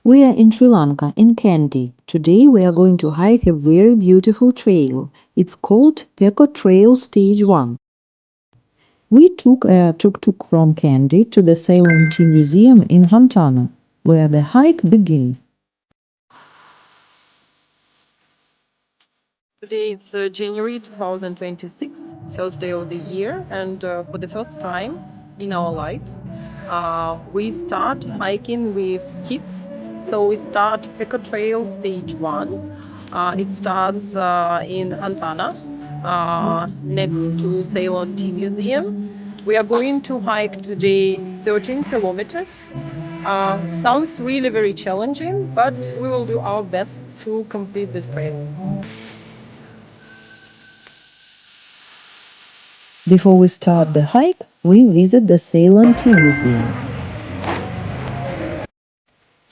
We are in Sri Lanka, in Kandy. Today we are going to hike a very beautiful trail. It's called Pekoe Trail Stage 1. We took a tuk-tuk from Kandy to the Ceylon Tea Museum in Hanthana, where the hike begins. Today it's January 2026, first day of the year, and for the first time in our life, we start hiking with kids. So we start Pekoe Trail Stage 1. It starts in Hanthana, next to Ceylon Tea Museum. We are going to hike today 13 kilometers. Sounds really very challenging, but we will do our best to complete the trail. Before we start the hike, we visit the Ceylon Tea Museum.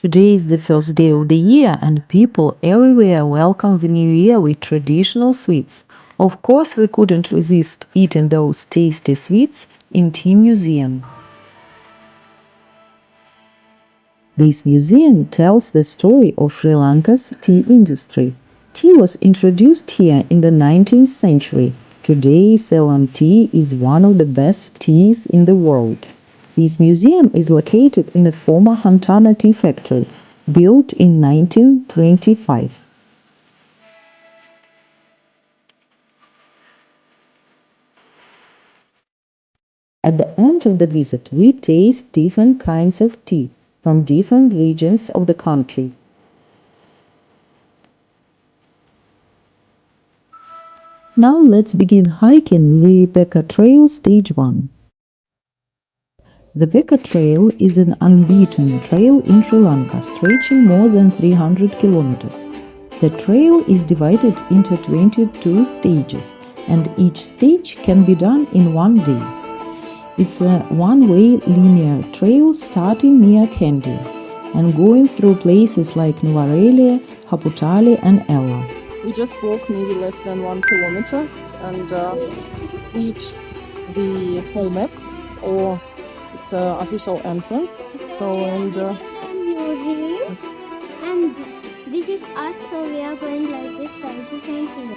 Today is the first day of the year and people everywhere welcome the new year with traditional sweets. Of course, we couldn't resist eating those tasty sweets in Tea Museum. This museum tells the story of Sri Lanka's tea industry. Tea was introduced here in the 19th century. Today, Ceylon tea is one of the best teas in the world. This museum is located in the former Hanthana tea factory, built in 1925. At the end of the visit, we taste different kinds of tea from different regions of the country. Now let's begin hiking the Pekoe Trail Stage 1. The Pekoe Trail is an unbeaten trail in Sri Lanka, stretching more than 300 kilometers. The trail is divided into 22 stages, and each stage can be done in one day. It's a one-way linear trail starting near Kandy and going through places like Nuvarelia, Haputali and Ella. We just walked maybe less than 1 kilometer and reached the small map, or its official entrance. So museum, and this is us. So we are going like this side to Saint here.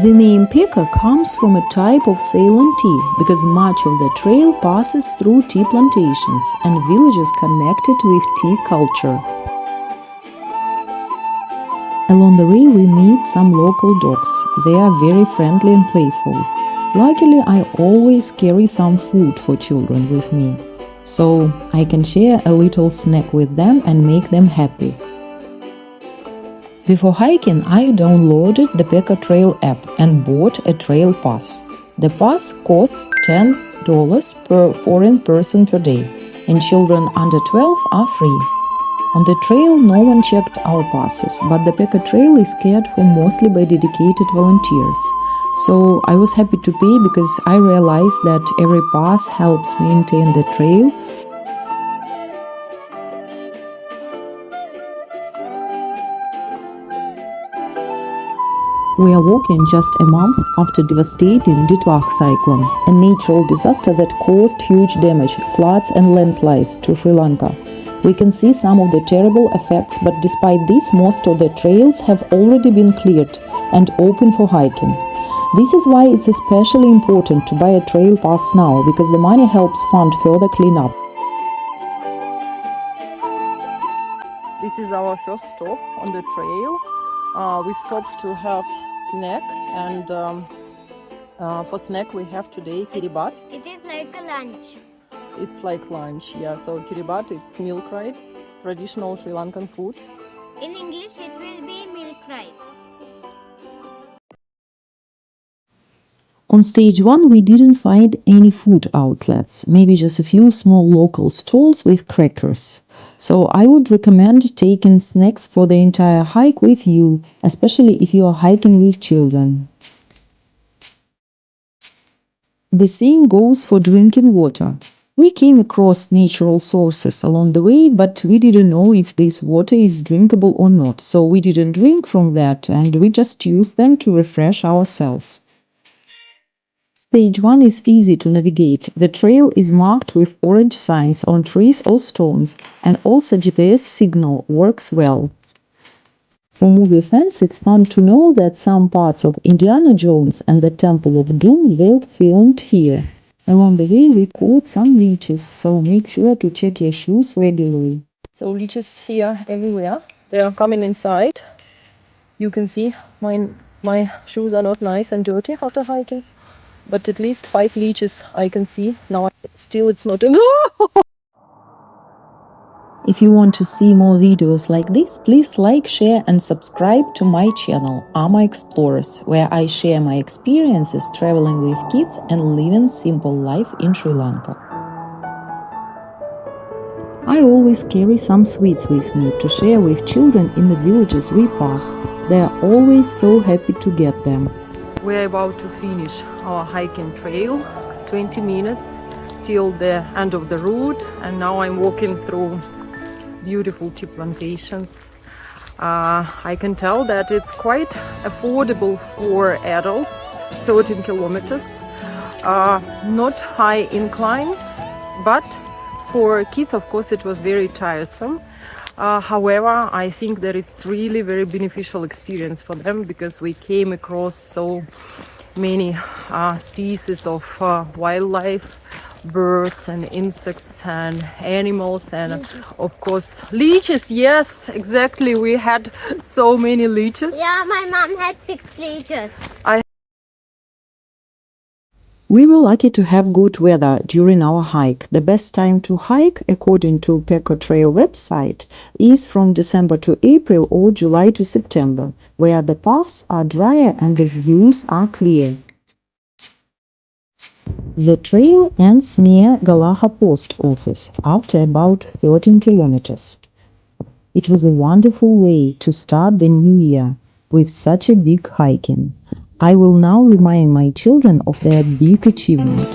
The name Pekoe comes from a type of Ceylon tea because much of the trail passes through tea plantations and villages connected with tea culture. Along the way we meet some local dogs. They are very friendly and playful. Luckily, I always carry some food for children with me, so I can share a little snack with them and make them happy. Before hiking, I downloaded the Pekoe Trail app and bought a trail pass. The pass costs $10 per foreign person per day, and children under 12 are free. On the trail, no one checked our passes, but the Pekoe Trail is cared for mostly by dedicated volunteers. So I was happy to pay because I realized that every pass helps maintain the trail. We are walking just a month after devastating Ditwach cyclone, a natural disaster that caused huge damage, floods and landslides to Sri Lanka. We can see some of the terrible effects, but despite this, most of the trails have already been cleared and open for hiking. This is why it's especially important to buy a trail pass now, because the money helps fund further cleanup. This is our first stop on the trail. We stopped to have snack, and for snack we have today kiribat. It is like a lunch. It's like lunch, yeah. So kiribat, it's milk rice, traditional Sri Lankan food. In English, it will be milk rice. On stage 1, we didn't find any food outlets, maybe just a few small local stalls with crackers. So I would recommend taking snacks for the entire hike with you, especially if you are hiking with children. The same goes for drinking water. We came across natural sources along the way, but we didn't know if this water is drinkable or not, so we didn't drink from that and we just used them to refresh ourselves. Stage 1 is easy to navigate. The trail is marked with orange signs on trees or stones, and also GPS signal works well. For movie fans, it's fun to know that some parts of Indiana Jones and the Temple of Doom were filmed here. Along the way, we caught some leeches, so make sure to check your shoes regularly. So leeches here everywhere. They are coming inside. You can see my shoes are not nice and dirty after hiking, but at least 5 leeches I can see. Now still it's not enough. If you want to see more videos like this, please like, share and subscribe to my channel, Amma Explores, where I share my experiences traveling with kids and living simple life in Sri Lanka. I always carry some sweets with me to share with children in the villages we pass. They are always so happy to get them. We're about to finish our hiking trail, 20 minutes till the end of the route, and now I'm walking through beautiful tea plantations. I can tell that it's quite affordable for adults, 13 kilometers, not high incline, but for kids, of course, it was very tiresome. However, I think that it's really very beneficial experience for them because we came across so many species of wildlife, birds and insects and animals, and of course leeches. Yes, exactly, we had so many leeches. Yeah, my mom had 6 leeches. We were lucky to have good weather during our hike. The best time to hike, according to Pekoe Trail website, is from December to April or July to September, where the paths are drier and the views are clear. The trail ends near Galaha Post Office after about 13 kilometers. It was a wonderful way to start the new year with such a big hiking. I will now remind my children of their big achievement.